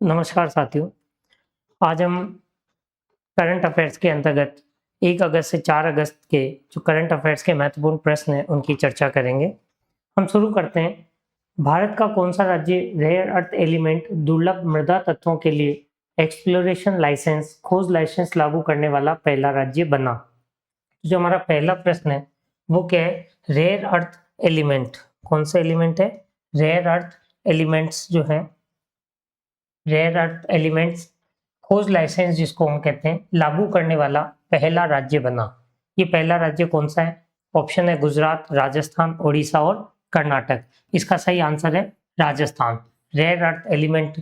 नमस्कार साथियों। आज हम करंट अफेयर्स के अंतर्गत 1 अगस्त से 4 अगस्त के जो करंट अफेयर्स के महत्वपूर्ण प्रश्न हैं उनकी चर्चा करेंगे। हम शुरू करते हैं। भारत का कौन सा राज्य रेयर अर्थ एलिमेंट दुर्लभ मृदा तत्वों के लिए एक्सप्लोरेशन लाइसेंस खोज लाइसेंस लागू करने वाला पहला राज्य बना? जो हमारा पहला प्रश्न है वो क्या है? रेयर अर्थ एलिमेंट कौन सा एलिमेंट है? रेयर अर्थ एलिमेंट्स जो है रेयर अर्थ एलिमेंट्स खोज लाइसेंस जिसको हम कहते हैं लागू करने वाला पहला राज्य बना। ये पहला राज्य कौन सा है? ऑप्शन है गुजरात, राजस्थान, ओडिशा और कर्नाटक। इसका सही आंसर है राजस्थान। रेयर अर्थ एलिमेंट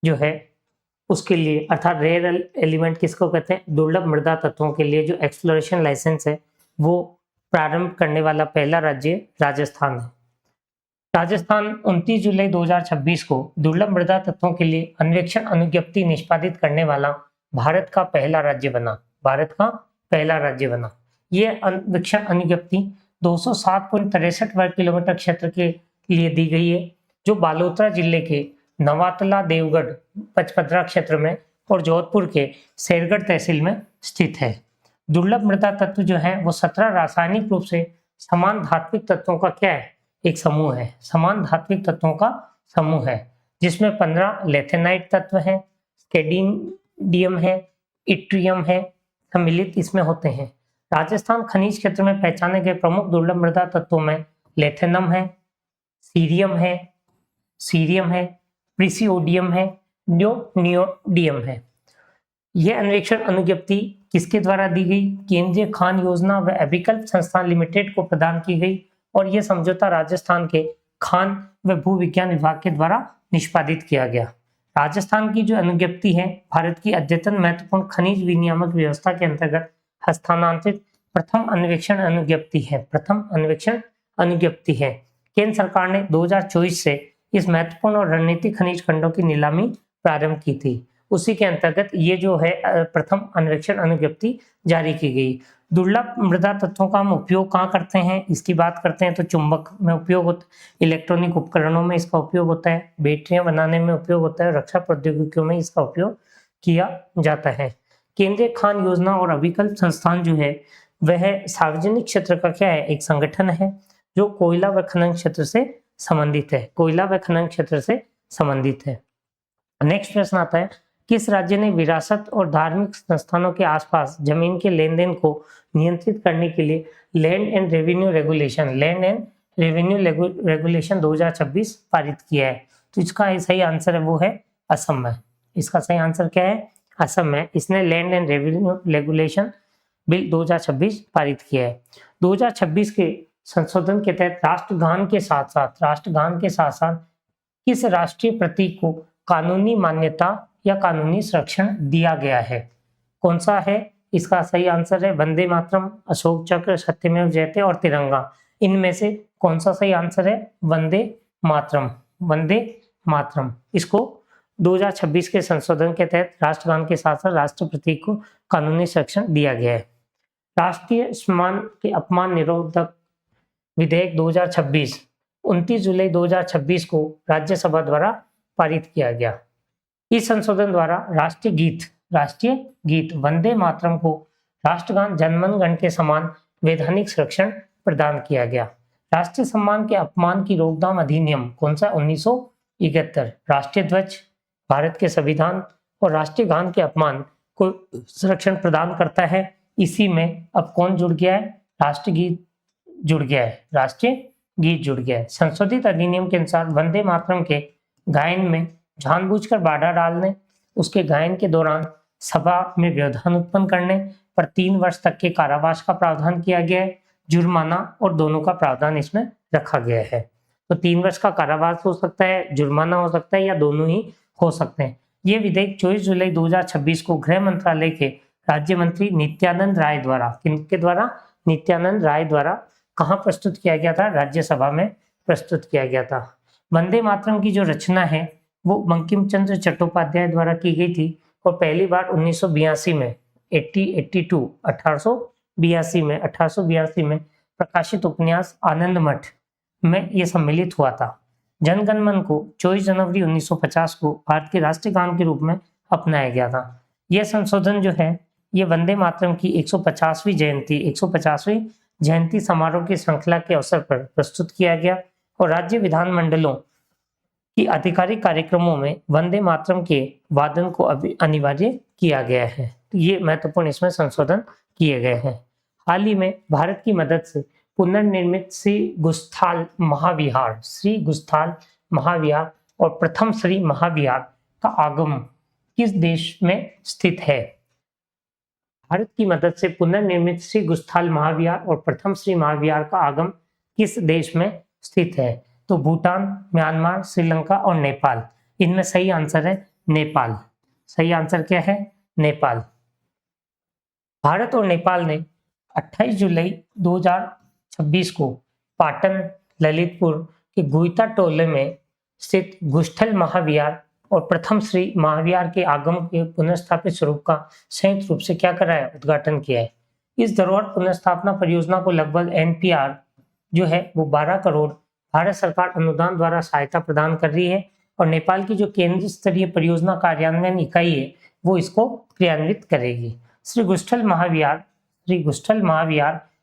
जो है उसके लिए अर्थात रेयर एलिमेंट किसको कहते हैं? दुर्लभ मृदा तत्वों के लिए जो एक्सप्लोरेशन लाइसेंस है वो प्रारंभ करने वाला पहला राज्य राजस्थान है। राजस्थान 29 जुलाई 2026 को दुर्लभ मृदा तत्वों के लिए अन्वेक्षण अनुज्ञप्ति निष्पादित करने वाला भारत का पहला राज्य बना। भारत का पहला राज्य बना। ये अन्वेक्षण अनुज्ञप्ति 207.63 वर्ग किलोमीटर क्षेत्र के लिए दी गई है, जो बालोतरा जिले के नवातला, देवगढ़, पचपदरा क्षेत्र में और जोधपुर के शेरगढ़ तहसील में स्थित है। दुर्लभ मृदा तत्व जो है वो 17 रासायनिक रूप से समान धात्विक तत्वों का क्या है? एक समूह है। समान धात्विक तत्वों का समूह है जिसमें 15 लेथेनाइट तत्व हैं, स्केडियम है, इट्रियम है, सम्मिलित इसमें होते हैं। राजस्थान खनिज क्षेत्र में पहचाने गए प्रमुख दुर्लभ मृदा तत्वों में लेथेनम है, सीरियम है, प्रिसियोडियम है, नियोडियम है। यह अन्वेषण अनुज्ञप्ति किसके द्वारा दी गई? केंद्रीय खान योजना व अभिकल्प संस्थान लिमिटेड को प्रदान की गई और यह समझौता राजस्थान के खान व भू विज्ञान विभाग के द्वारा निष्पादित किया गया। राजस्थान की जो अनुज्ञप्ति है भारत की अद्यतन महत्वपूर्ण खनिज विनियामक व्यवस्था के अंतर्गत हस्तांतरित प्रथम अन्वेषण अनुज्ञप्ति है। प्रथम अन्वेषण अनुज्ञप्ति है। केंद्र सरकार ने 2024 से इस महत्वपूर्ण और रणनीतिक खनिज खंडों की नीलामी प्रारंभ की थी। उसी के अंतर्गत ये जो है प्रथम अन्वेषण अनुज्ञप्ति जारी की गई। दुर्लभ मृदा तत्वों का हम उपयोग कहाँ करते हैं? इसकी बात करते हैं तो चुंबक में उपयोग होता है, इलेक्ट्रॉनिक उपकरणों में इसका उपयोग होता है, बैटरियां बनाने में उपयोग होता है, रक्षा प्रौद्योगिकियों में इसका उपयोग किया जाता है। केंद्रीय खान योजना और अभिकल्प संस्थान जो है वह सार्वजनिक क्षेत्र का क्या है? एक संगठन है जो कोयला व खनन क्षेत्र से संबंधित है। कोयला व खनन क्षेत्र से संबंधित है। नेक्स्ट प्रश्न आता है, किस राज्य ने विरासत और धार्मिक संस्थानों के आसपास जमीन के लेन देन को नियंत्रित करने के लिए लैंड एंड रेवेन्यू रेगुलेशन 2026 पारित किया है? तो इसका सही आंसर है वो है असम है। इसका सही आंसर क्या है? असम है। इसने land and revenue regulation bill 2026 पारित किया है। 2026 के संशोधन के तहत राष्ट्रगान के साथ साथ किस राष्ट्रीय प्रतीक को कानूनी मान्यता या कानूनी संरक्षण दिया गया है? कौन सा है? इसका सही आंसर है वंदे मातरम, अशोक चक्र, सत्यमेव जयते और तिरंगा। इनमें से कौन सा सही आंसर है? वंदे मातरम। वंदे मातरम इसको 2026 के संशोधन के तहत राष्ट्रगान के साथ साथ राष्ट्र प्रतीक को कानूनी संरक्षण दिया गया है। राष्ट्रीय सम्मान के अपमान निरोधक विधेयक 2026 29 जुलाई 2026 को राज्यसभा द्वारा पारित किया गया। इस संशोधन द्वारा राष्ट्रीय गीत वंदे मातरम को राष्ट्रगान जनगण गण के समान वैधानिक संरक्षण प्रदान किया गया। राष्ट्रीय सम्मान के अपमान की रोकथाम अधिनियम कौन सा? 1971। राष्ट्रीय ध्वज, भारत के संविधान और राष्ट्रीय गान के अपमान को संरक्षण प्रदान करता है। इसी में अब कौन जुड़ गया है? राष्ट्रीय गीत जुड़ गया है। राष्ट्रीय गीत जुड़ गया है। संशोधित अधिनियम के अनुसार वंदे मातरम के गायन में जानबूझकर बाधा डालने, उसके गायन के दौरान सभा में व्यवधान उत्पन्न करने पर 3 वर्ष तक के कारावास का प्रावधान किया गया है। जुर्माना और दोनों का प्रावधान इसमें रखा गया है। तो 3 वर्ष का कारावास हो सकता है, जुर्माना हो सकता है या दोनों ही हो सकते हैं। ये विधेयक 24 जुलाई 2026 को गृह मंत्रालय के राज्य मंत्री नित्यानंद राय द्वारा, किनके द्वारा? नित्यानंद राय द्वारा कहाँ प्रस्तुत किया गया था? राज्यसभा में प्रस्तुत किया गया था। वंदे मातरम की जो रचना है वो बंकिम चंद्र चट्टोपाध्याय द्वारा की गई थी और पहली बार 1982 में 1882 में प्रकाशित उपन्यास आनंद मठ में ये सम्मिलित हुआ था। जनगण मन को 24 जनवरी 1950 को भारत के राष्ट्रीय गान के रूप में अपनाया गया था। यह संशोधन जो है ये वंदे मातरम की 150वीं जयंती समारोह की श्रृंखला के अवसर पर प्रस्तुत किया गया और राज्य विधानमंडलों की आधिकारिक कार्यक्रमों में वंदे मातरम के वादन को अनिवार्य किया गया है। ये महत्वपूर्ण इसमें संशोधन किए गए हैं। हाल ही में भारत की मदद से पुनर्निर्मित श्री गुस्थाल महाविहार और प्रथम श्री महाविहार का आगम किस देश में स्थित है? भारत की मदद से पुनर्निर्मित श्री गुस्थाल महाविहार और प्रथम श्री महाविहार का आगम किस देश में स्थित है? तो भूटान, म्यांमार, श्रीलंका और नेपाल। इनमें सही आंसर है नेपाल। सही आंसर क्या है? नेपाल। भारत और नेपाल ने 28 जुलाई 2026 को पाटन, ललितपुर के गुइता टोले में स्थित गुस्थल महाविहार और प्रथम श्री महाविहार के आगम के पुनर्स्थापित स्वरूप का संयुक्त रूप से क्या कराया? उद्घाटन किया है। इस धरोहर पुनर्स्थापना परियोजना को लगभग NPR जो है वो 12 करोड़ भारत सरकार अनुदान द्वारा सहायता प्रदान कर रही है और नेपाल की जो केंद्रीय स्तरीय परियोजना कार्यान्वयन इकाई है वो इसको क्रियान्वित करेगी। श्री गुस्थल महाविहार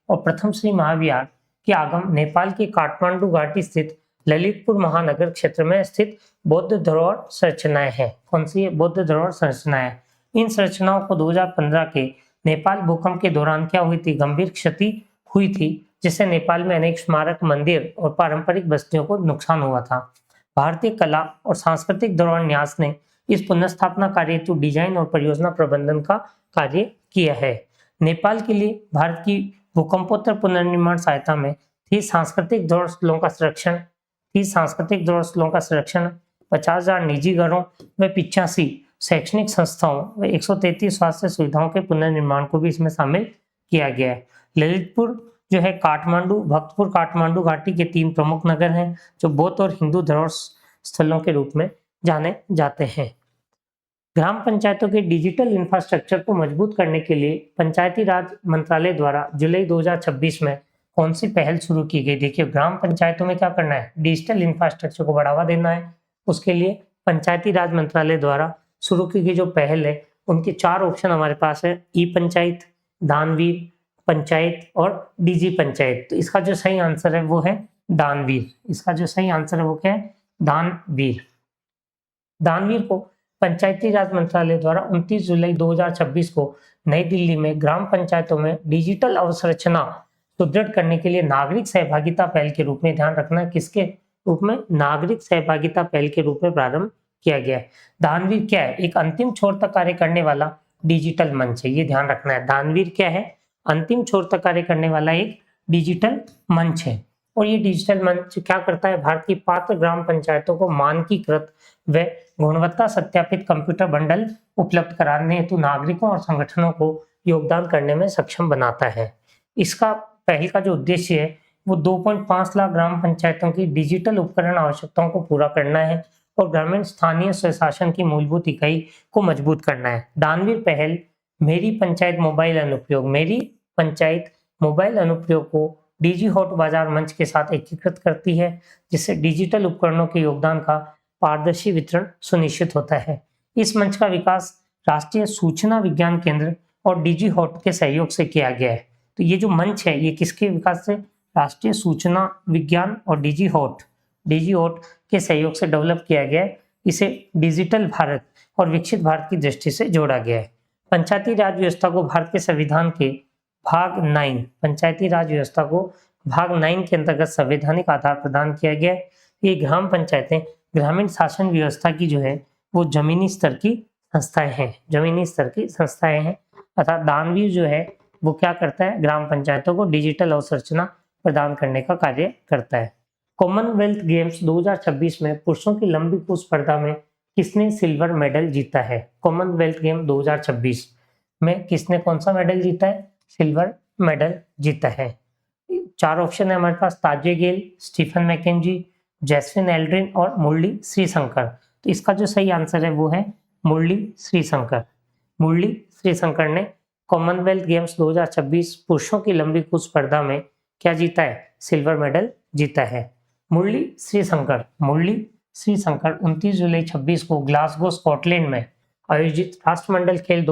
और प्रथम श्री महाविहार के आगम नेपाल के काठमांडू घाटी स्थित ललितपुर महानगर क्षेत्र में स्थित बौद्ध धरोहर संरचनाएं हैं। कौन सी? बौद्ध धरोहर संरचनाएं। इन संरचनाओं को 2015 के नेपाल भूकंप के दौरान क्या हुई थी? गंभीर क्षति हुई थी, जिससे नेपाल में अनेक स्मारक, मंदिर और पारंपरिक बस्तियों को नुकसान हुआ था। भारतीय कला और सांस्कृतिक धरोहर न्यास ने इस पुनर्स्थापना कार्य हेतु डिजाइन और परियोजना प्रबंधन का कार्य किया है। नेपाल के लिए भारत की भूकंपोत्तर पुनर्निर्माण सहायता में थी सांस्कृतिक धरोहर स्थलों का संरक्षण, 50,000 निजी घरों व 85 शैक्षणिक संस्थाओं व 133 स्वास्थ्य सुविधाओं के पुनर्निर्माण को भी इसमें शामिल किया गया है। ललितपुर जो है काठमांडू, भक्तपुर, काठमांडू घाटी के 3 प्रमुख नगर हैं जो बौद्ध और हिंदू धरोहर स्थलों के रूप में जाने जाते हैं। ग्राम पंचायतों के डिजिटल इंफ्रास्ट्रक्चर को मजबूत करने के लिए पंचायती राज मंत्रालय द्वारा जुलाई 2026 में कौन सी पहल शुरू की गई? देखिए, ग्राम पंचायतों में क्या करना है? डिजिटल इंफ्रास्ट्रक्चर को बढ़ावा देना है। उसके लिए पंचायती राज मंत्रालय द्वारा शुरू की गई जो पहल है उनके 4 ऑप्शन हमारे पास है: ई पंचायत, दानवीर पंचायत और डीजी पंचायत। तो इसका जो सही आंसर है वो है दानवीर। इसका जो सही आंसर है वो क्या है? दानवीर। दानवीर को पंचायती राज मंत्रालय द्वारा 29 जुलाई 2026 को नई दिल्ली में ग्राम पंचायतों में डिजिटल अवसंरचना सुदृढ़ करने के लिए नागरिक सहभागिता पहल के रूप में, ध्यान रखना, किसके रूप में? नागरिक सहभागिता पहल के रूप में प्रारंभ किया गया है। दानवीर क्या है? एक अंतिम छोर तक कार्य करने वाला डिजिटल मंच है। ये ध्यान रखना है। दानवीर क्या है? अंतिम छोर तक कार्य करने वाला एक डिजिटल मंच है। और ये डिजिटल मंच क्या करता है? भारत की पात्र ग्राम पंचायतों को मानकीकृत व गुणवत्ता सत्यापित कंप्यूटर बंडल उपलब्ध कराने हेतु नागरिकों और संगठनों को योगदान करने में सक्षम बनाता है। इसका पहल का जो उद्देश्य है वो 2.5 लाख ग्राम पंचायतों की डिजिटल उपकरण आवश्यकताओं को पूरा करना है और ग्रामीण स्थानीय स्वशासन की मूलभूत इकाई को मजबूत करना है। दानवीर पहल मेरी पंचायत मोबाइल अनुप्रयोग को डीजी हॉट बाजार मंच के साथ एकीकृत करती है, जिससे डिजिटल उपकरणों के योगदान का पारदर्शी वितरण सुनिश्चित होता है। इस मंच का विकास राष्ट्रीय सूचना विज्ञान केंद्र और डीजी हॉट के सहयोग से किया गया है। तो ये जो मंच है ये किसके विकास से? राष्ट्रीय सूचना विज्ञान और डीजी हॉट के सहयोग से डेवलप किया गया है। इसे डिजिटल भारत और विकसित भारत की दृष्टि से जोड़ा गया है। पंचायती राज व्यवस्था को भारत के संविधान के भाग 9 के अंतर्गत संवैधानिक आधार प्रदान किया गया है। ये ग्राम पंचायतें ग्रामीण शासन व्यवस्था की जो है वो जमीनी स्तर की संस्थाएं हैं। अर्थात दानवीर जो है वो क्या करता है? ग्राम पंचायतों को डिजिटल अवसंरचना प्रदान करने का कार्य करता है। कॉमनवेल्थ गेम्स 2026 में पुरुषों की लंबी कूद स्पर्धा में किसने सिल्वर मेडल जीता है? कॉमनवेल्थ गेम 2026 में किसने कौन सा मेडल जीता है? सिल्वर मेडल जीता है। 4 ऑप्शन है हमारे पास: ताजे गेल, स्टीफन मैकेंजी, जैस्विन एल्ड्रिन और मुरली श्रीशंकर। तो इसका जो सही आंसर है वो है मुरली श्रीशंकर ने कॉमनवेल्थ गेम्स 2026 पुरुषों की लंबी कूद स्पर्धा में क्या जीता है? सिल्वर मेडल जीता है। मुरली श्रीशंकर 29 जुलाई 26 को ग्लासगो स्कॉटलैंड में आयोजित राष्ट्रमंडल खेल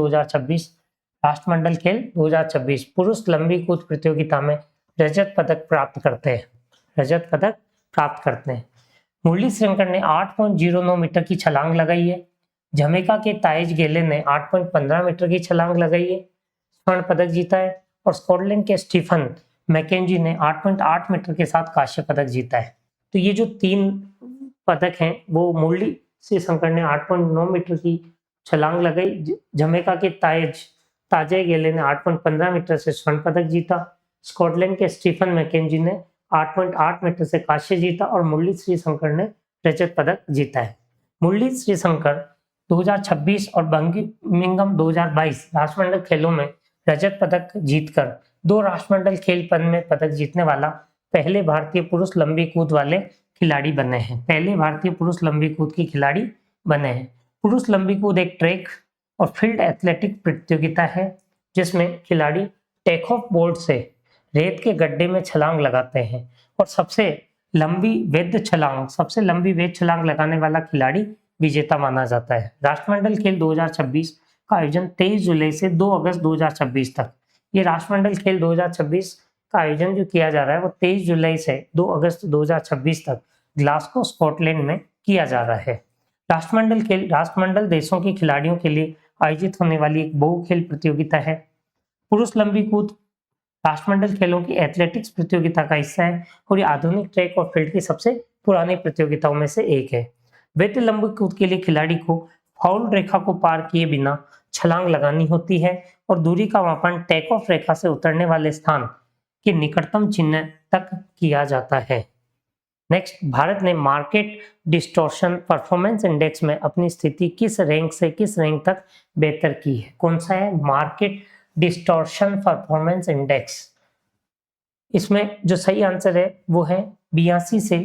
2026 पुरुष लंबी कूद प्रतियोगिता में रजत पदक प्राप्त करते हैं। मुरली श्रीशंकर ने 8.09 मीटर की छलांग लगाई है। जमैका के ताइज गेले ने 8.15 मीटर की छलांग लगाई है, स्वर्ण पदक जीता है। और स्कॉटलैंड के स्टीफन मैकेंजी ने 8.8 मीटर के साथ कांस्य पदक जीता है। तो ये जो 3 पदक हैं वो मुरली श्रीशंकर ने 8.9 मीटर की छलांग लगाई, जमैका के ताजे गेले ने 8.15 मीटर से स्वर्ण पदक जीता, स्कॉटलैंड के स्टीफन मैकेंजी ने 8.8 मीटर से कांस्य जीता और मुरली श्रीशंकर ने रजत पदक जीता है। मुरली श्रीशंकर 2026 और बर्मिंघम 2022 राष्ट्रमंडल खेलों में रजत पदक जीतकर 2 राष्ट्रमंडल खेल में पदक जीतने वाला पहले भारतीय पुरुष लंबी कूद वाले खिलाड़ी बने हैं। पुरुष लंबी कूद एक ट्रैक और फील्ड एथलेटिक प्रतियोगिता है जिसमें खिलाड़ी टेक ऑफ बोर्ड से रेत के गड्ढे में छलांग लगाते हैं और सबसे लंबी वैध छलांग लगाने वाला खिलाड़ी विजेता माना जाता है। राष्ट्रमंडल खेल 2026 का आयोजन 23 जुलाई से 2 अगस्त 2026 तक, ये राष्ट्रमंडल खेल 2026 का आयोजन जो किया जा रहा है वो 23 जुलाई से 2 अगस्त 2026 तक ग्लासगो स्कॉटलैंड में किया जा रहा है। राष्ट्रमंडल खेल राष्ट्रमंडल देशों के खिलाड़ियों के लिए आयोजित होने वाली एक बहु खेल प्रतियोगिता है। पुरुष लंबी कूद राष्ट्रमंडल खेलों की एथलेटिक्स प्रतियोगिता का हिस्सा है और ये आधुनिक ट्रैक और फील्ड की सबसे पुरानी प्रतियोगिताओं में से एक है। वैध लंबी कूद के लिए खिलाड़ी को फाउल रेखा को पार किए बिना छलांग लगानी होती है और दूरी का मापन टेक ऑफ रेखा से उतरने वाले स्थान के निकटतम चिन्ह तक किया जाता है। नेक्स्ट, भारत ने मार्केट डिस्टॉर्शन परफॉर्मेंस इंडेक्स में अपनी स्थिति किस रैंक से किस रैंक तक बेहतर की है? कौन सा है? Market distortion performance index. इसमें जो सही आंसर है वो है 82 से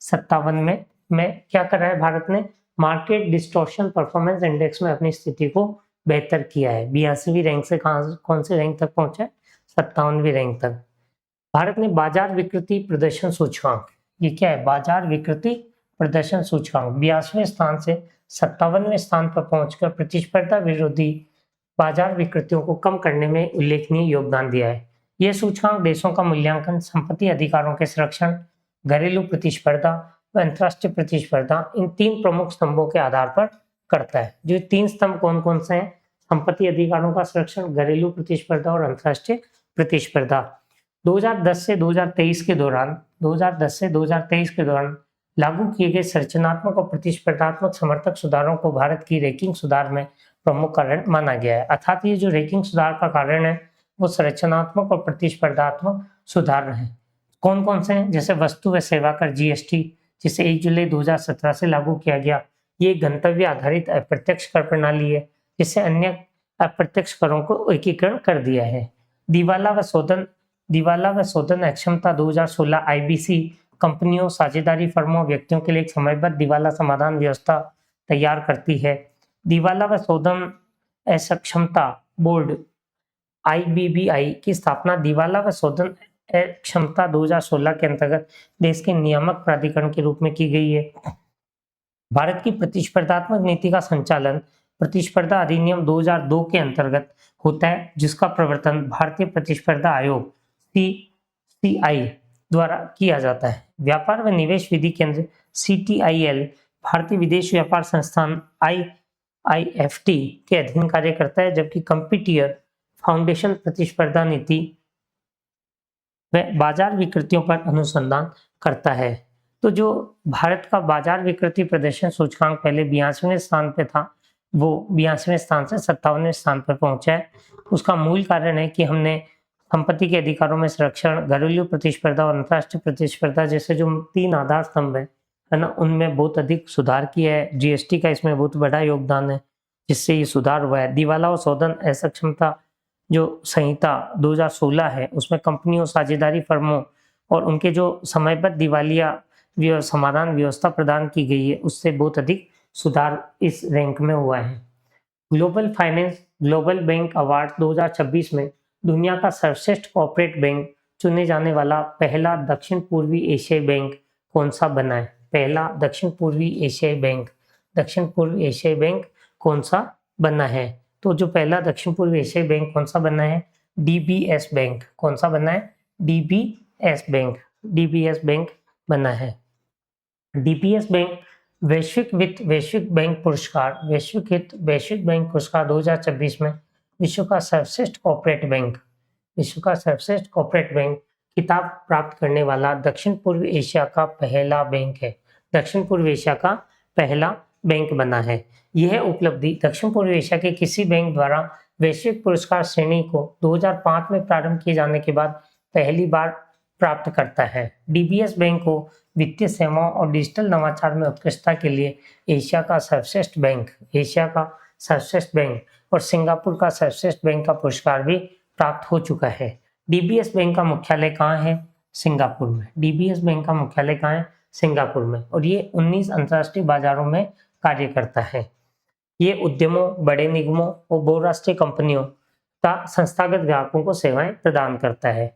57 में क्या कर रहा है भारत ने? मार्केट डिस्टॉर्शन परफॉर्मेंस इंडेक्स में अपनी स्थिति को बेहतर किया है। 82वीं रैंक से कौन से रैंक तक पहुंचा है? 57वीं रैंक तक। भारत ने बाजार विकृति प्रदर्शन सूचकांक, ये क्या है? बाजार विकृति प्रदर्शन सूचकांक 82वें स्थान से 57वें स्थान पर पहुंचकर प्रतिस्पर्धा विरोधी बाजार विकृतियों को कम करने में उल्लेखनीय योगदान दिया है। यह सूचकांक देशों का मूल्यांकन, संपत्ति अधिकारों के संरक्षण, घरेलू प्रतिस्पर्धा व अंतर्राष्ट्रीय प्रतिस्पर्धा, इन 3 प्रमुख स्तंभों के आधार पर करता है। जो 3 स्तंभ कौन कौन से हैं? संपत्ति अधिकारों का संरक्षण, घरेलू प्रतिस्पर्धा और अंतर्राष्ट्रीय प्रतिस्पर्धा। 2010 से 2023 के दौरान लागू किए गए संरचनात्मक और प्रतिस्पर्धात्मक समर्थक सुधारों को भारत की रैंकिंग सुधार में प्रमुख कारण माना गया है। अर्थात ये जो रैंकिंग सुधार का कारण है वो संरचनात्मक और प्रतिस्पर्धात्मक सुधार है। कौन कौन से हैं? जैसे वस्तु व सेवा कर GST, जिसे 1 जुलाई 2017 से लागू किया गया। ये गंतव्य आधारित अप्रत्यक्ष कर प्रणाली है जिससे अन्य अप्रत्यक्ष करों को एकीकरण कर दिया है। दिवाला व शोधन अक्षमता 2016 IBC कंपनियों, साझेदारी फर्मों, व्यक्तियों के लिए एक समयबद्ध दिवाला समाधान व्यवस्था तैयार करती है। दिवाला व शोधन अक्षमता बोर्ड IBBI की स्थापना दिवाला व शोधन क्षमता 2016 के अंतर्गत देश के नियामक प्राधिकरण के रूप में की गई है। भारत की प्रतिस्पर्धात्मक नीति का संचालन प्रतिस्पर्धा अधिनियम 2002 के अंतर्गत होता है, जिसका प्रवर्तन भारतीय प्रतिस्पर्धा आयोग CCI द्वारा किया जाता है। व्यापार व निवेश विधि केंद्र CTIL भारतीय विदेश व्यापार संस्थान IIFT के अधीन कार्य करता है, जबकि कंपीटियर फाउंडेशन प्रतिस्पर्धा नीति व बाजार विकृतियों पर अनुसंधान करता है। तो जो भारत का बाजार विकृति प्रदर्शन सूचकांक पहले 82वें स्थान पे था, वो 82वें स्थान से 57वें स्थान पर पहुंचा है। उसका मूल कारण है कि हमने संपत्ति के अधिकारों में संरक्षण, घरेलू प्रतिस्पर्धा और अंतर्राष्ट्रीय प्रतिस्पर्धा जैसे जो 3 आधार स्तंभ है ना, उनमें बहुत अधिक सुधार किया है। GST का इसमें बहुत बड़ा योगदान है जिससे ये सुधार हुआ है। दिवाला और शोधन असक्षमता जो संहिता 2016 है उसमें कंपनियों, साझेदारी फर्मों और उनके जो समयबद्ध दिवालिया समाधान व्यवस्था प्रदान की गई है, उससे बहुत अधिक सुधार इस रैंक में हुआ है। ग्लोबल बैंक अवार्ड 2026 में दुनिया का सर्वश्रेष्ठ कॉर्पोरेट बैंक चुने जाने वाला पहला दक्षिण पूर्वी एशियाई बैंक कौन सा बना है? पहला दक्षिण पूर्वी एशियाई बैंक, दक्षिण पूर्व एशियाई बैंक कौन सा बना है? तो जो पहला दक्षिण पूर्व एशियाई बैंक कौन सा बना है? DBS bank. कौन सा बना है? डीबीएस बैंक, डीबीएस बैंक बना है। डीबीएस बैंक वैश्विक वित्त वैश्विक बैंक पुरस्कार, वैश्विक हित वैश्विक बैंक पुरस्कार 2024 में विश्व का सर्वश्रेष्ठ कॉर्पोरेट बैंक, विश्व का सर्वश्रेष्ठ कॉर्पोरेट बैंक खिताब प्राप्त करने वाला दक्षिण पूर्व एशिया का पहला बैंक है। दक्षिण पूर्व एशिया का पहला बैंक बना है। यह उपलब्धि दक्षिण पूर्व एशिया के किसी बैंक द्वारा वैश्विक पुरस्कार श्रेणी को 2005 में प्रारंभ किए जाने के बाद पहली बार प्राप्त करता है। डीबीएस बैंक को वित्तीय सेवाओं और डिजिटल नवाचार में उत्कृष्टता के लिए एशिया का सर्वश्रेष्ठ बैंक, एशिया का सर्वश्रेष्ठ बैंक और सिंगापुर का सर्वश्रेष्ठ बैंक का पुरस्कार भी प्राप्त हो चुका है। डीबीएस बैंक का मुख्यालय कहाँ है? सिंगापुर में। डीबीएस बैंक का मुख्यालय कहाँ है? सिंगापुर में। और ये 19 अंतर्राष्ट्रीय बाजारों में कार्य करता है। ये उद्यमों, बड़े निगमों और बहुराष्ट्रीय कंपनियों का संस्थागत ग्राहकों को सेवाएं प्रदान करता है।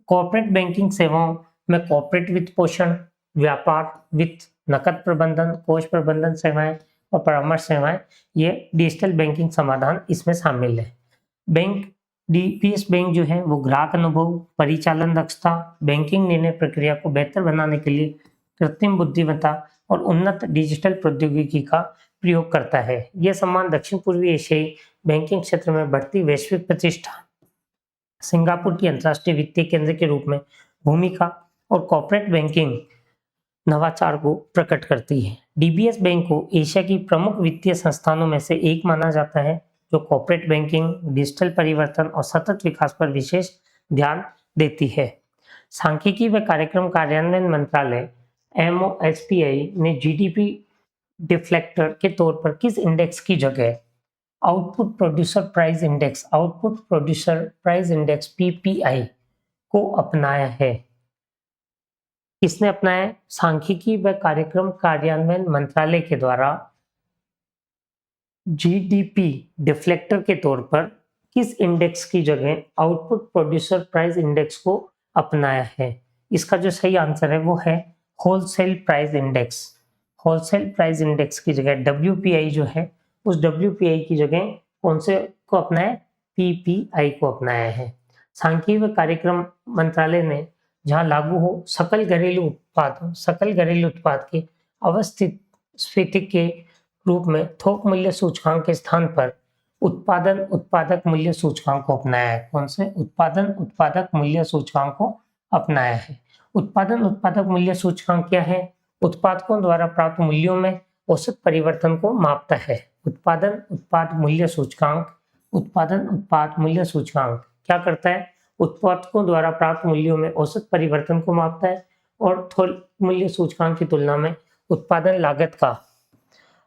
कॉर्पोरेट बैंकिंग सेवाओं में कॉर्पोरेट वित्त पोषण, व्यापार वित्त, नकद प्रबंधन, कोष प्रबंधन सेवाएं और परामर्श सेवाएं, ये डिजिटल बैंकिंग समाधान इसमें शामिल है। बैंक डीबीएस बैंक जो है वो ग्राहक अनुभव, परिचालन दक्षता, बैंकिंग निर्णय प्रक्रिया को बेहतर बनाने के लिए कृत्रिम बुद्धिमत्ता और उन्नत डिजिटल प्रौद्योगिकी का प्रयोग करता है। यह सम्मान दक्षिण पूर्वी एशियाई बैंकिंग क्षेत्र में बढ़ती वैश्विक प्रतिष्ठा, सिंगापुर की अंतर्राष्ट्रीय वित्तीय केंद्र के रूप में भूमिका और कॉर्पोरेट बैंकिंग नवाचार को प्रकट करती है। डीबीएस बैंक को एशिया की प्रमुख वित्तीय संस्थानों में से एक माना जाता है, जो कॉर्पोरेट बैंकिंग, डिजिटल परिवर्तन और सतत विकास पर विशेष ध्यान देती है। सांख्यिकी व कार्यक्रम कार्यान्वयन मंत्रालय MOSPI ने जीडीपी डिफ्लेक्टर के तौर पर किस इंडेक्स की जगह output producer price index, output producer price index PPI को अपनाया है? किसने अपनाया? सांख्यिकी व कार्यक्रम कार्यान्वयन मंत्रालय के द्वारा जीडीपी डिफ्लेक्टर के तौर पर किस इंडेक्स की जगह आउटपुट प्रोड्यूसर प्राइस इंडेक्स को अपनाया है? इसका जो सही आंसर है वो है wholesale price index. Wholesale price index की जगह WPI जो है, उस WPI की जगह कौन से को अपनाया? PPI को अपनाया है। सांख्यिकी व कार्यक्रम मंत्रालय ने जहां लागू हो सकल घरेलू उत्पाद के अवस्थित स्फीति के रूप में थोक मूल्य सूचकांक के स्थान पर उत्पादन उत्पादक मूल्य सूचकांक को अपनाया है। कौन से? उत्पादन उत्पादक मूल्य सूचकांक को अपनाया है। उत्पादन उत्पादक मूल्य सूचकांक क्या है? उत्पादकों द्वारा प्राप्त मूल्यों में औसत परिवर्तन को मापता है। उत्पादन उत्पाद मूल्य सूचकांक, उत्पादन उत्पाद मूल्य सूचकांक क्या करता है? उत्पादकों द्वारा प्राप्त मूल्यों में औसत परिवर्तन को मापता है और थोक मूल्य सूचकांक की तुलना में उत्पादन लागत का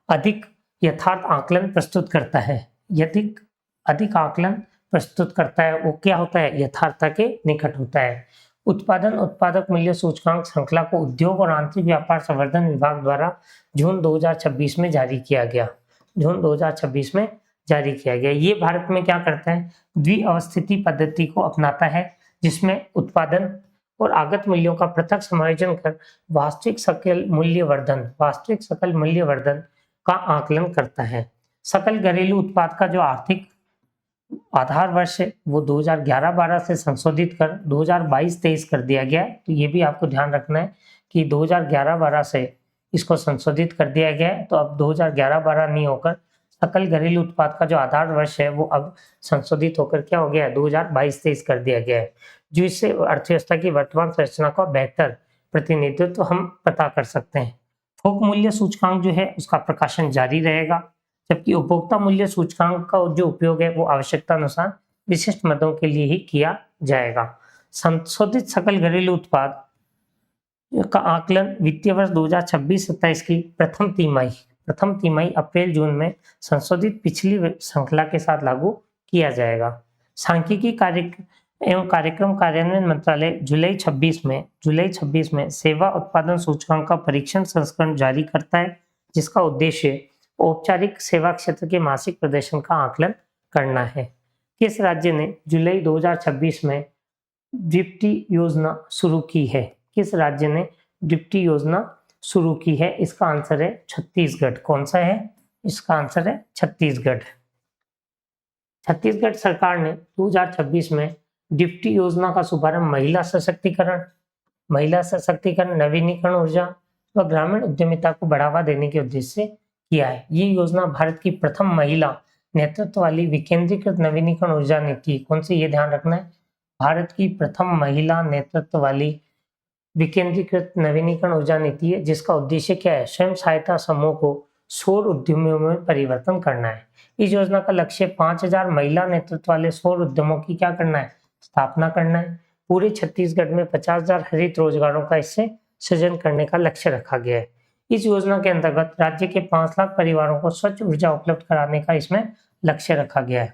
अधिक यथार्थ आकलन प्रस्तुत करता है। अधिक आकलन प्रस्तुत करता है, वो क्या होता है? यथार्थता के निकट होता है। उत्पादन उत्पादक मूल्य सूचकांक श्रृंखला को उद्योग और आंतरिक व्यापार संवर्धन विभाग द्वारा जून 2026 में जारी किया गया। जून 2026 में जारी किया गया। ये भारत में क्या करता है? द्विअवस्थिति पद्धति को अपनाता है, जिसमें उत्पादन और आगत मूल्यों का पृथक समायोजन कर वास्तविक सकल मूल्य वर्धन का आकलन करता है। सकल घरेलू उत्पाद का जो आर्थिक आधार वर्ष है वो 2011-12 से संशोधित कर 2022-23 कर दिया गया। तो ये भी आपको ध्यान रखना है कि 2011-12 से इसको संशोधित कर दिया गया है। तो अब 2011-12 नहीं होकर सकल घरेलू उत्पाद का जो आधार वर्ष है वो अब संशोधित होकर क्या हो गया है? 2022-23 कर दिया गया है, जो इससे अर्थव्यवस्था की वर्तमान संरचना का बेहतर प्रतिनिधित्व तो हम पता कर सकते हैं। थोक मूल्य सूचकांक जो है उसका प्रकाशन जारी रहेगा, जबकि उपभोक्ता मूल्य सूचकांक का जो उपयोग है वो आवश्यकता अनुसार विशिष्ट मदों के लिए ही किया जाएगा। संशोधित सकल घरेलू उत्पाद का आकलन वित्तीय वर्ष 2026-27 की प्रथम तिमाही अप्रैल जून में संशोधित पिछली श्रृंखला के साथ लागू किया जाएगा। सांख्यिकी एवं कार्यक्रम कार्यान्वयन मंत्रालय जुलाई 26 में सेवा उत्पादन सूचकांक का परीक्षण संस्करण जारी करता है, जिसका उद्देश्य औपचारिक सेवा क्षेत्र के मासिक प्रदर्शन का आकलन करना है। किस राज्य ने जुलाई 2026 में डिप्टी योजना शुरू की है? किस राज्य ने डिप्टी योजना शुरू की है? इसका आंसर है छत्तीसगढ़। कौन सा है? इसका आंसर है छत्तीसगढ़। छत्तीसगढ़ सरकार ने 2026 में डिप्टी योजना का शुभारंभ महिला सशक्तिकरण, नवीनीकरण ऊर्जा व ग्रामीण उद्यमिता को बढ़ावा देने के उद्देश्य से किया है। ये योजना भारत की प्रथम महिला नेतृत्व वाली विकेंद्रीकृत नवीनीकरण ऊर्जा नीति। कौन सी? ये ध्यान रखना है, भारत की प्रथम महिला नेतृत्व वाली विकेंद्रीकृत नवीनीकरण ऊर्जा नीति है, जिसका उद्देश्य क्या है? स्वयं सहायता समूह को सौर उद्यमियों में परिवर्तन करना है। इस योजना का लक्ष्य 5000 महिला नेतृत्व वाले सौर उद्यमों की क्या करना है? स्थापना करना है। पूरे छत्तीसगढ़ में 50,000 हरित रोजगारों का इससे सृजन करने का लक्ष्य रखा गया है। इस योजना के अंतर्गत राज्य के 5 लाख परिवारों को स्वच्छ ऊर्जा उपलब्ध कराने का इसमें लक्ष्य रखा गया है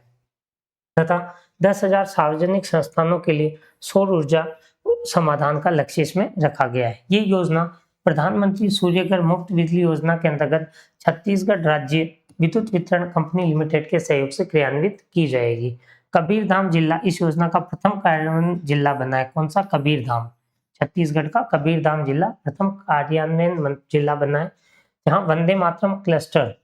तथा 10,000 सार्वजनिक संस्थानों के लिए सौर ऊर्जा समाधान का लक्ष्य इसमें रखा गया है। ये योजना प्रधानमंत्री सूर्यघर मुफ्त बिजली योजना के अंतर्गत छत्तीसगढ़ राज्य विद्युत वितरण कंपनी लिमिटेड के सहयोग से क्रियान्वित की जाएगी। कबीरधाम जिला इस योजना का प्रथम कार्यान्वयन जिला बना है। कौन सा? कबीरधाम। छत्तीसगढ़ का कबीरधाम जिला प्रथम कार्यान्वयन जिला बना है, जहां वंदे मातरम क्लस्टर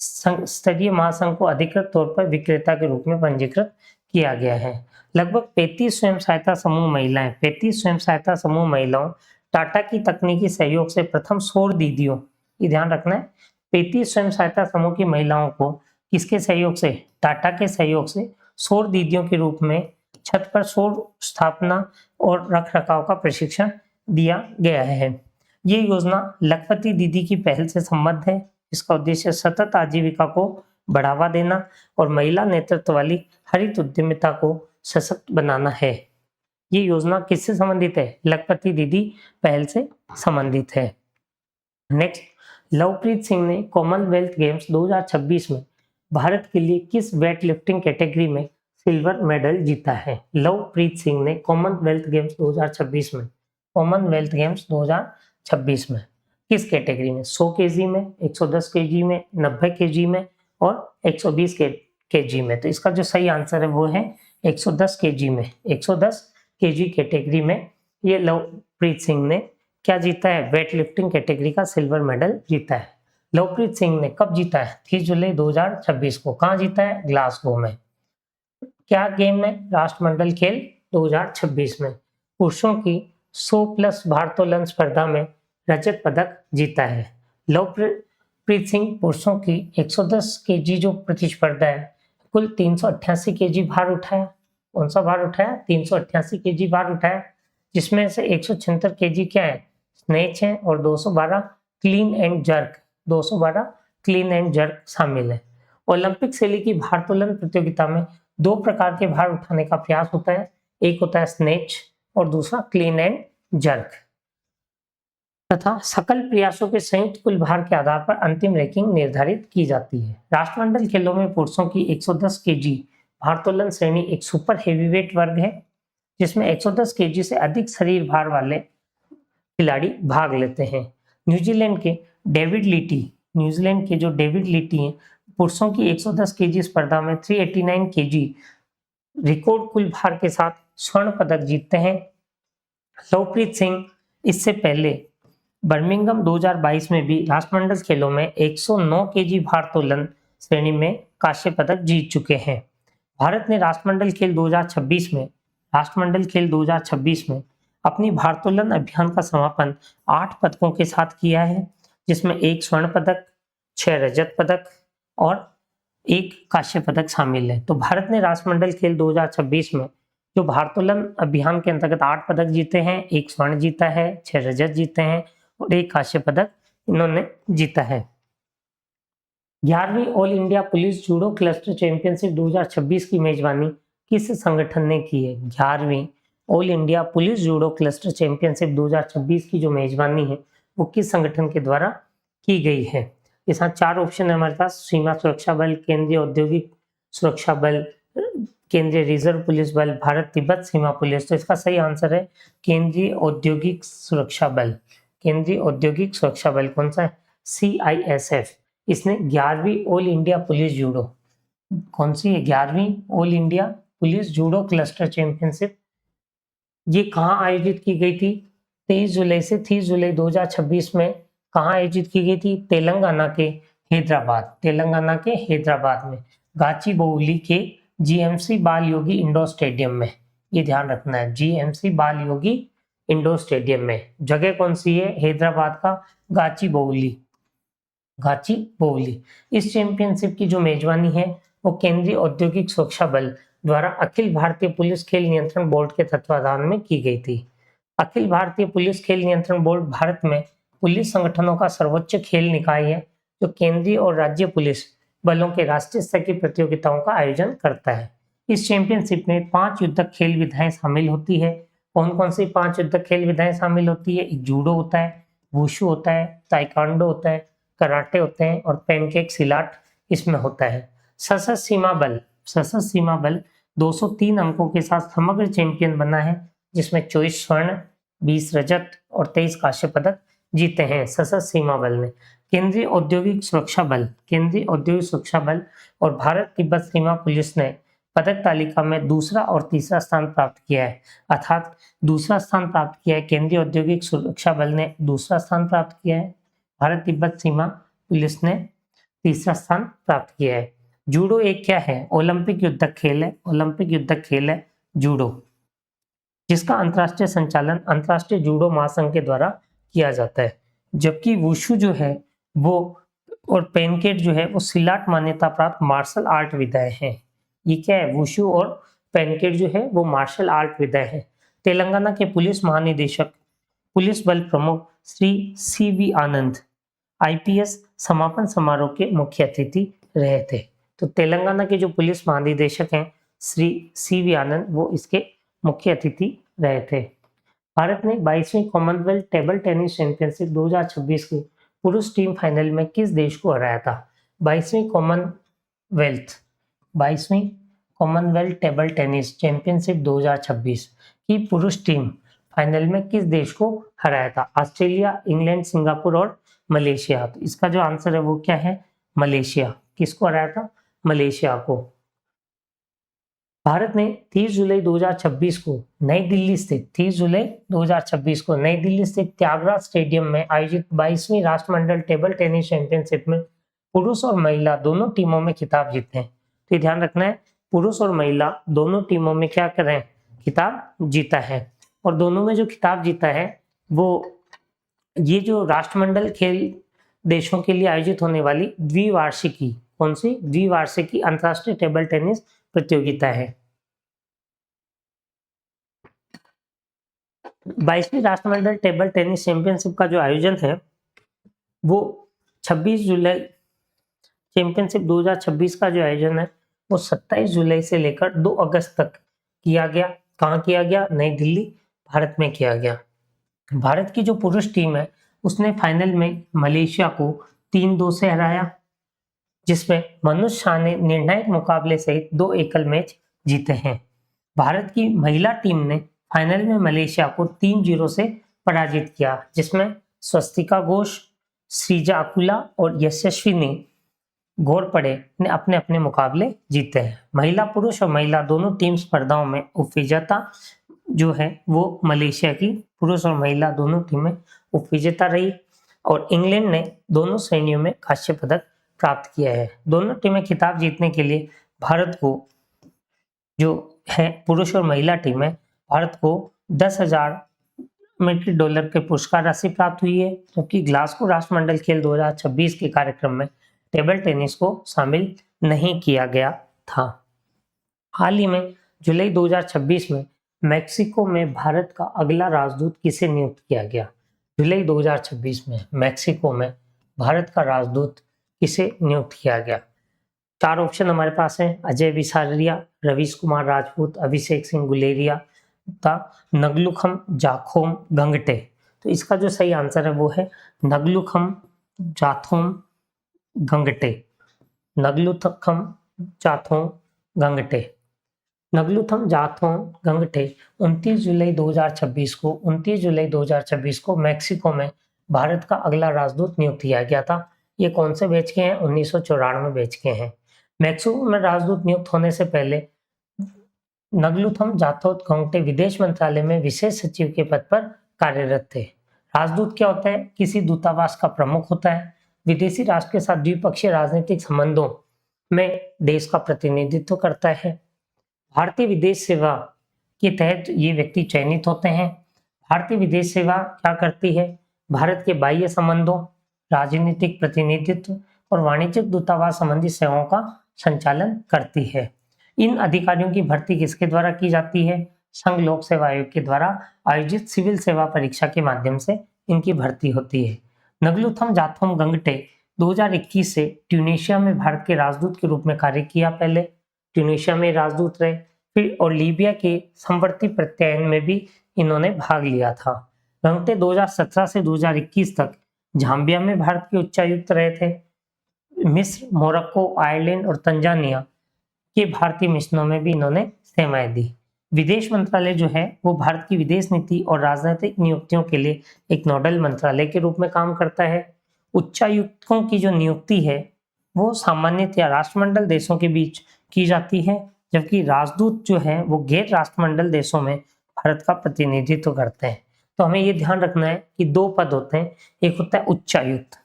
स्तरीय महासंघ को अधिकृत तौर पर विक्रेता के रूप में पंजीकृत किया गया है। लगभग 35 स्वयं सहायता समूह महिलाओं टाटा की तकनीकी सहयोग से प्रथम सौर दीदियों, ये ध्यान रखना है, 35 स्वयं सहायता समूह की महिलाओं को किसके सहयोग से? टाटा के सहयोग से सौर दीदियों के रूप में छत पर सौर स्थापना और रख रखाव का प्रशिक्षण दिया गया है। ये योजना लखपति दीदी की पहल से संबद्ध है। इसका उद्देश्य सतत आजीविका को बढ़ावा देना और महिला नेतृत्व वाली हरित उद्यमिता को सशक्त बनाना है। ये योजना किससे संबंधित है? लखपति दीदी पहल से संबंधित है। नेक्स्ट, लवप्रीत सिंह ने कॉमनवेल्थ गेम्स 2026 में भारत के लिए किस वेट लिफ्टिंग कैटेगरी में सिल्वर मेडल जीता है? लवप्रीत सिंह ने कॉमनवेल्थ गेम्स 2026 में किस कैटेगरी में? 100 केजी में, 110 केजी में, 90 केजी में और 120 केजी में। तो इसका जो सही आंसर है वो है 110 केजी में। 110 केजी कैटेगरी में ये लवप्रीत सिंह ने क्या जीता है? वेट लिफ्टिंग कैटेगरी का सिल्वर मेडल जीता है। लवप्रीत सिंह ने कब जीता है? 30 जुलाई 2026 को। कहाँ जीता है? ग्लासगो में। क्या गेम में? राष्ट्रमंडल खेल 2026 में पुरुषों की 100+ भारोत्तोलन स्पर्धा में रजत पदक जीता है। लवप्रीत सिंह पुरुषों की 110 केजी जो प्रतिस्पर्धा है, कुल 388 केजी भार उठाया। कौन सा भार उठाया? 388 केजी भार उठाया, जिसमें से 176 केजी क्या है? स्नेच है और 212 क्लीन एंड जर्क शामिल है। ओलंपिक शैली की भारोत्तोलन प्रतियोगिता में 2 प्रकार के भार उठाने का प्रयास होता है। एक होता है स्नेच और दूसरा क्लीन एंड जर्क, तथा सकल प्रयासों के संयुक्त कुल भार के आधार पर अंतिम रैंकिंग निर्धारित की जाती है। राष्ट्रमंडल खेलों में पुरुषों की 110 केजी भारोत्तोलन श्रेणी एक सुपर हेवीवेट वर्ग है, जिसमें 110 केजी से अधिक शरीर भार वाले खिलाड़ी भाग लेते हैं। न्यूजीलैंड के जो डेविड लीटी हैं, पुरुषों की 110 केजी स्पर्धा में 389 केजी रिकॉर्ड कुल भार के साथ स्वर्ण पदक जीतते हैं। लवप्रीत सिंह इससे पहले बर्मिंघम 2022 में भी राष्ट्रमंडल खेलों में 109 केजी भारोत्तोलन श्रेणी में कांस्य पदक जीत चुके हैं। भारत ने राष्ट्रमंडल खेल 2026 में अपनी भारोत्तोलन अभियान का समापन 8 पदकों के साथ किया है, जिसमें 1 स्वर्ण पदक, 6 रजत पदक और 1 कांस्य पदक शामिल है। तो भारत ने राष्ट्रमंडल खेल 2026 में जो भारोत्तोलन अभियान के अंतर्गत 8 पदक जीते हैं, 1 स्वर्ण जीता है, 6 रजत जीते हैं और 1 कांस्य पदक इन्होंने जीता है। 11वीं all India police judo cluster championship 2026 की मेजबानी किस संगठन ने की है? 11वीं all India police judo cluster championship 2026 की जो मेजबानी है वो किस संगठन के द्वारा की गई है? इस 4 ऑप्शन है हमारे पास: सीमा सुरक्षा बल, केंद्रीय औद्योगिक सुरक्षा बल, केंद्रीय रिजर्व पुलिस बल, भारत तिब्बत सीमा पुलिस। तो इसका सही आंसर है केंद्रीय औद्योगिक सुरक्षा बल। केंद्रीय औद्योगिक सुरक्षा बल कौन सा है? CISF। इसने 11वीं ऑल इंडिया पुलिस जूडो, कौन सी है? 11वीं all India police judo cluster championship ये कहाँ आयोजित की गई थी? 23 जुलाई से 30 जुलाई 2026 में कहाँ आयोजित की गई थी? तेलंगाना के हैदराबाद में गाचीबौली के जीएमसी बाल योगी इंडोर स्टेडियम में। ये ध्यान रखना है, जीएमसी बाल योगी इंडोर स्टेडियम में। जगह कौन सी है? हैदराबाद का गाचीबौली। इस चैंपियनशिप की जो मेजबानी है वो केंद्रीय औद्योगिक सुरक्षा बल द्वारा अखिल भारतीय पुलिस खेल नियंत्रण बोर्ड के तत्वाधान में की गई थी। अखिल भारतीय पुलिस खेल नियंत्रण बोर्ड भारत में पुलिस संगठनों का सर्वोच्च खेल निकाय है, जो केंद्रीय और राज्य पुलिस बलों के राष्ट्रीय स्तर की प्रतियोगिताओं का आयोजन करता है। इस चैंपियनशिप में 5 युद्धक खेल विधाएं शामिल होती है। कौन कौन सी 5 युद्धक खेल विधाएं शामिल होती है? एक जूडो होता है, वुशु होता है, ताइक्वांडो होता है, कराटे होते हैं और पैनकेक सिलाट इसमें होता है। सशस्त्र सीमा बल 203 अंकों के साथ समग्र चैंपियन बना है, जिसमें 24 स्वर्ण, 20 रजत और 23 कांस्य पदक जीते हैं सशस्त्र सीमा बल ने। केंद्रीय औद्योगिक सुरक्षा बल और भारत तिब्बत सीमा पुलिस ने पदक तालिका में दूसरा और तीसरा स्थान प्राप्त किया है। अर्थात दूसरा स्थान प्राप्त किया है केंद्रीय औद्योगिक सुरक्षा बल ने, दूसरा स्थान प्राप्त किया है भारत तिब्बत सीमा पुलिस ने तीसरा स्थान प्राप्त किया है। जूडो एक क्या है? ओलंपिक युद्धक खेल है जूडो, जिसका अंतर्राष्ट्रीय संचालन अंतर्राष्ट्रीय जूडो महासंघ के द्वारा किया जाता है। जबकि वुशु जो है वो और पेनकेट जो है वो सिलाट मान्यता प्राप्त मार्शल आर्ट विधाएं हैं। ये क्या है? वुशु और पेनकेट जो है वो मार्शल आर्ट विधाएं हैं। तेलंगाना के पुलिस महानिदेशक पुलिस बल प्रमुख श्री सी.वी. आनंद आईपीएस समापन समारोह के मुख्य अतिथि रहे थे। तो तेलंगाना के जो पुलिस महानिदेशक हैं श्री सी.वी. आनंद, वो इसके मुख्य अतिथि रहे थे। भारत ने 22वीं कॉमनवेल्थ टेबल टेनिस चैंपियनशिप 2026 की पुरुष टीम फाइनल में किस देश को हराया था? 22वीं कॉमनवेल्थ टेबल टेनिस चैंपियनशिप 2026 की पुरुष टीम फाइनल में किस देश को हराया था? ऑस्ट्रेलिया, इंग्लैंड, सिंगापुर और मलेशिया। तो इसका जो आंसर है वो क्या है? मलेशिया। किसको हराया था? मलेशिया को। भारत ने 30 जुलाई 2026 को नई दिल्ली स्थित त्यागराज स्टेडियम में आयोजित 22वीं राष्ट्रमंडल टेबल टेनिस चैंपियनशिप में पुरुष और महिला दोनों टीमों में खिताब जीते हैं। तो ध्यान रखना है, पुरुष और महिला दोनों टीमों में क्या करें? खिताब जीता है। और दोनों में जो खिताब जीता है वो ये जो राष्ट्रमंडल खेल देशों के लिए आयोजित होने वाली द्विवार्षिकी, कौन सी? द्विवार्षिकी अंतरराष्ट्रीय टेबल टेनिस प्रतियोगिता है। 22वीं राष्ट्रमंडल टेबल टेनिस चैंपियनशिप का जो आयोजन है वो 26 जुलाई चैंपियनशिप 2026 का जो आयोजन है वो 27 जुलाई से लेकर 2 अगस्त तक किया गया। कहाँ किया गया? नई दिल्ली, भारत में किया गया। भारत की जो पुरुष टीम है उसने फाइनल में मलेशिया को 3-2 से हराया, जिसमें मनोज शाह ने निर्णायक मुकाबले सहित 2 एकल मैच जीते हैं। भारत की महिला टीम ने फाइनल में मलेशिया को 3-0 से पराजित किया, जिसमें स्वस्तिका घोष, श्रीजा अकुला और यशस्विनी घोरपड़े ने अपने अपने मुकाबले जीते हैं। महिला, पुरुष और महिला दोनों टीम स्पर्धाओं में उपविजेता जो है वो मलेशिया की पुरुष और महिला दोनों टीमें उपविजेता रही और इंग्लैंड ने दोनों श्रेणियों में कांस्य पदक प्राप्त किया है। दोनों टीमें खिताब जीतने के लिए भारत को जो है पुरुष और महिला टीम है, भारत को 10,000 अमेरिकी डॉलर के पुरस्कार राशि प्राप्त हुई है, जबकि ग्लासगो राष्ट्रमंडल खेल 2026 के कार्यक्रम में टेबल टेनिस को शामिल नहीं किया गया था। हाल ही में जुलाई 2026 में मैक्सिको में भारत का अगला राजदूत किसे नियुक्त किया गया? जुलाई 2026 में मैक्सिको में भारत का राजदूत किसे नियुक्त किया गया? 4 ऑप्शन हमारे पास हैं, अजय बिसारिया, रवीश कुमार राजपूत, अभिषेक सिंह गुलेरिया तथा नगलुखम जाखोम गंगटे। तो इसका जो सही आंसर है वो है नगलुखम जाथोम गंगटे। नगलुथम जाथोम गंगटे 29 जुलाई 2026 को मैक्सिको में भारत का अगला राजदूत नियुक्त किया गया था। ये कौन से बैच के हैं? 1994 बैच के हैं। मैक्सिको में राजदूत नियुक्त होने से पहले नगलुथम जाथोत गोंगटे विदेश मंत्रालय में विशेष सचिव के पद पर कार्यरत थे। राजदूत क्या होता है? किसी दूतावास का प्रमुख होता है। विदेशी राष्ट्र के साथ द्विपक्षीय राजनीतिक संबंधों में देश का प्रतिनिधित्व करता है। भारतीय विदेश सेवा के तहत ये व्यक्ति चयनित होते हैं। भारतीय विदेश सेवा क्या करती है? भारत के बाह्य संबंधों, राजनीतिक प्रतिनिधित्व और वाणिज्यिक दूतावास संबंधी सेवाओं का संचालन करती है। इन अधिकारियों की भर्ती किसके द्वारा की जाती है? संघ लोक सेवा आयोग के द्वारा आयोजित सिविल सेवा परीक्षा के माध्यम से इनकी भर्ती होती है। नगलुथम जाथोम गंगटे 2021 से ट्यूनीशिया में भारत के राजदूत के रूप में कार्य किया। पहले ट्यूनीशिया में राजदूत रहे, फिर और लीबिया के समवर्ती प्रत्यायन में भी इन्होंने भाग लिया था। गंगटे 2017 से 2021 तक जाम्बिया में भारत के उच्चायुक्त रहे थे। मिस्र, मोरक्को, आयरलैंड और तंजानिया के भारतीय मिशनों में भी इन्होंने सेवाएं दी। विदेश मंत्रालय जो है वो भारत की विदेश नीति और राजनीतिक नियुक्तियों के लिए एक नोडल मंत्रालय के रूप में काम करता है। उच्चायुक्तों की जो नियुक्ति है वो सामान्यतया राष्ट्रमंडल देशों के बीच की जाती है, जबकि राजदूत जो है वो गैर राष्ट्रमंडल देशों में भारत का प्रतिनिधित्व करते हैं। तो हमें ये ध्यान रखना है कि दो पद होते हैं, एक होता है उच्चायुक्त,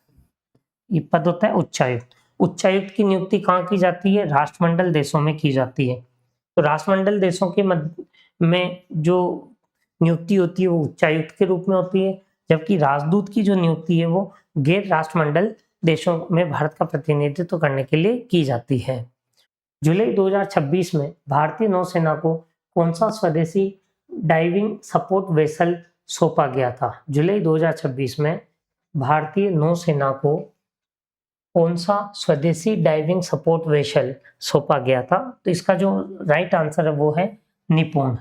ये पद होता है उच्चायुक्त। उच्चायुक्त की नियुक्ति कहाँ की जाती है? राष्ट्रमंडल देशों में की जाती है। तो राष्ट्रमंडल देशों के में जो नियुक्ति होती है वो उच्चायुक्त के रूप में होती है, जबकि राजदूत की जो नियुक्ति है वो गैर राष्ट्रमंडल देशों में भारत का प्रतिनिधित्व करने के लिए की जाती है। जुलाई 2026 में भारतीय नौसेना को कौन सा स्वदेशी डाइविंग सपोर्ट वेसल सौंपा गया था? जुलाई 2026 में भारतीय नौसेना को कौन सा स्वदेशी डाइविंग सपोर्ट वेसल सौंपा गया था? तो इसका जो राइट आंसर है वो है निपुण।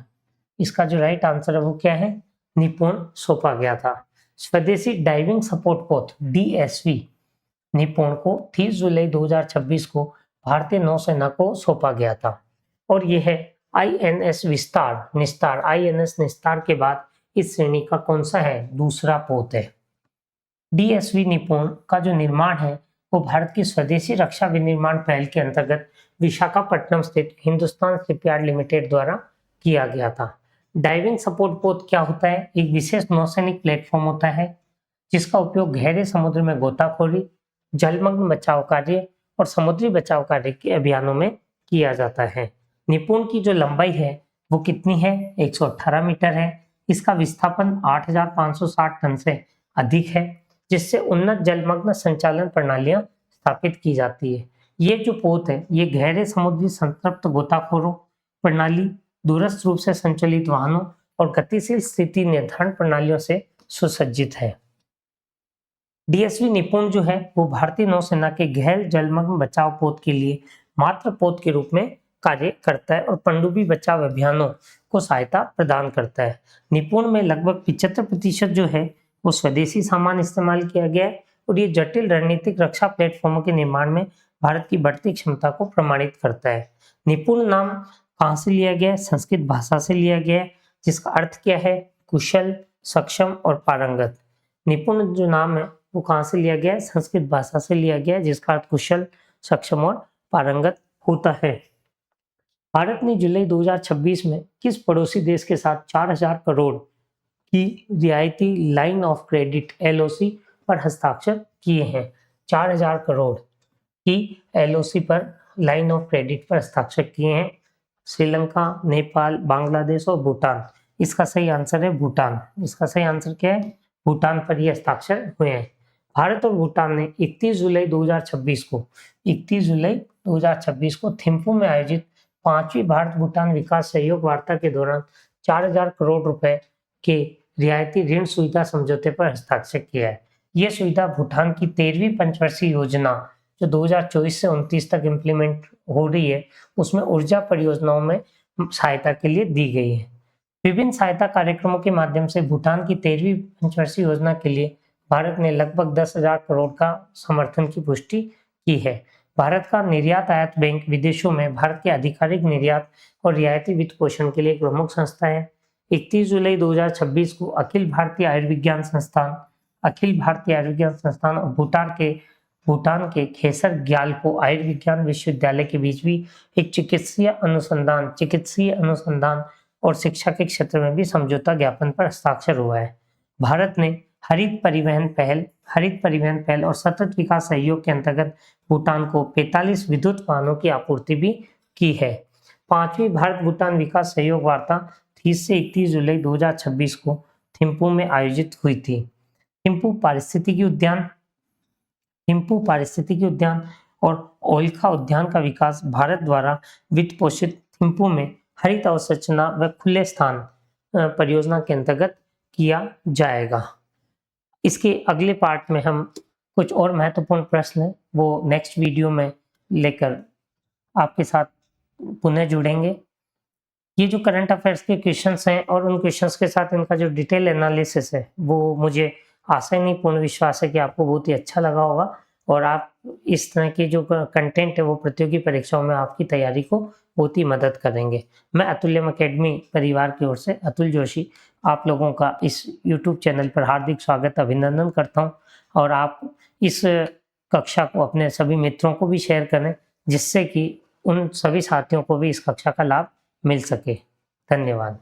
इसका जो राइट आंसर है वो क्या है? निपुण सौंपा गया था। स्वदेशी डाइविंग सपोर्ट पोत DSV निपुण को 30 जुलाई 2026 को भारतीय नौसेना को सौंपा गया था और यह है INS निस्तार। INS निस्तार के बाद इस श्रेणी का कौन सा है? दूसरा पोत है। DSV निपुण का जो निर्माण है वो भारत की स्वदेशी रक्षा विनिर्माण पहल के अंतर्गत विशाखापट्टनम स्थित हिंदुस्तान शिपयार्ड लिमिटेड द्वारा किया गया था। डाइविंग सपोर्ट पोत क्या होता है? एक विशेष नौसैनिक प्लेटफॉर्म होता है जिसका उपयोग गहरे समुद्र में गोताखोरी, जलमग्न बचाव कार्य और समुद्री बचाव कार्य के अभियानों में किया जाता है। निपुण की जो लंबाई है वो कितनी है? 118 मीटर है। इसका विस्थापन 8,560 टन से अधिक है, जिससे उन्नत जलमग्न संचालन प्रणालियां स्थापित की जाती है। ये जो पोत है ये गहरे समुद्री संतृप्त गोताखोरों प्रणाली, दूरस्थ रूप से संचालित वाहनों और गतिशील स्थिति निर्धारण प्रणालियों से सुसज्जित है। DSV निपुण जो है वो भारतीय नौसेना के गहर जलमग्न बचाव पोत के लिए मात्र पोत के रूप में कार्य करता है और पनडुब्बी बचाव अभियानों को सहायता प्रदान करता है। निपुण में लगभग 75% जो है वो स्वदेशी सामान इस्तेमाल किया गया है और ये जटिल रणनीतिक रक्षा प्लेटफॉर्मों के निर्माण में भारत की बढ़ती क्षमता को प्रमाणित करता है। निपुण नाम कहाँ से लिया गया है? संस्कृत भाषा से लिया गया है, जिसका अर्थ क्या है? कुशल, सक्षम और पारंगत। निपुण जो नाम है वो कहाँ से लिया गया है? संस्कृत भाषा से लिया गया है, जिसका अर्थ कुशल, सक्षम और पारंगत होता है। भारत ने जुलाई 2026 में किस पड़ोसी देश के साथ 4,000 करोड़ की रियायती लाइन ऑफ क्रेडिट LOC पर हस्ताक्षर किए हैं? 4,000 करोड़ की LOC पर लाइन ऑफ क्रेडिट पर हस्ताक्षर किए हैं। श्रीलंका, नेपाल, बांग्लादेश और भूटान। इसका सही आंसर है भूटान। इसका सही आंसर क्या है? भूटान पर ये हस्ताक्षर हुए हैं। भारत और भूटान ने 31 जुलाई 2026 को थिम्पू में आयोजित 5वीं भारत भूटान विकास सहयोग वार्ता के दौरान 4,000 करोड़ रुपए के रियायती ऋण सुविधा समझौते पर हस्ताक्षर किया है। यह सुविधा भूटान की 13वीं पंचवर्षीय योजना जो 2024 से 29 तक इम्प्लीमेंट हो रही है उसमें ऊर्जा परियोजनाओं में सहायता के लिए दी गई है। विभिन्न सहायता कार्यक्रमों के माध्यम से भूटान की 13वीं पंचवर्षीय योजना के लिए भारत ने लगभग 10,000 करोड़ का समर्थन की पुष्टि की है। भारत का निर्यात आयात बैंक विदेशों में भारत के आधिकारिक निर्यात और रियायती वित्त पोषण के लिए एक प्रमुख संस्था है। 31 जुलाई 2026 को अखिल भारतीय आयुर्विज्ञान संस्थान और भूटान के भूटान के खेसर ग्यालपो आयुर्विज्ञान विश्वविद्यालय के बीच भी एक चिकित्सीय अनुसंधान और शिक्षा के क्षेत्र में भी समझौता ज्ञापन पर हस्ताक्षर हुआ है। भारत ने हरित परिवहन पहल और सतत विकास सहयोग के अंतर्गत भूटान को 45 विद्युत वाहनों की आपूर्ति भी की है। 5वीं भारत भूटान विकास सहयोग वार्ता 30 से 31 जुलाई 2026 को थिम्पू में आयोजित हुई थी। थिम्पू पारिस्थितिकी उद्यान और ओल्खा उद्यान का विकास भारत द्वारा वित्त पोषित थिम्पू में हरित अवसंरचना व खुले स्थान परियोजना के अंतर्गत किया जाएगा। इसके अगले पार्ट में हम कुछ और महत्वपूर्ण प्रश्न वो नेक्स्ट वीडियो में लेकर आपके साथ पुनः जुड़ेंगे। ये जो करंट अफेयर्स के क्वेश्चंस हैं और उन क्वेश्चंस के साथ इनका जो डिटेल एनालिसिस है वो मुझे आशा नहीं पूर्ण विश्वास है कि आपको बहुत ही अच्छा लगा होगा और आप इस तरह के जो कंटेंट है वो प्रतियोगी परीक्षाओं में आपकी तैयारी को बहुत ही मदद करेंगे। मैं अतुल्यम अकेडमी परिवार की ओर से अतुल जोशी आप लोगों का इस YouTube चैनल पर हार्दिक स्वागत अभिनंदन करता हूं और आप इस कक्षा को अपने सभी मित्रों को भी शेयर करें जिससे कि उन सभी साथियों को भी इस कक्षा का लाभ मिल सके। धन्यवाद।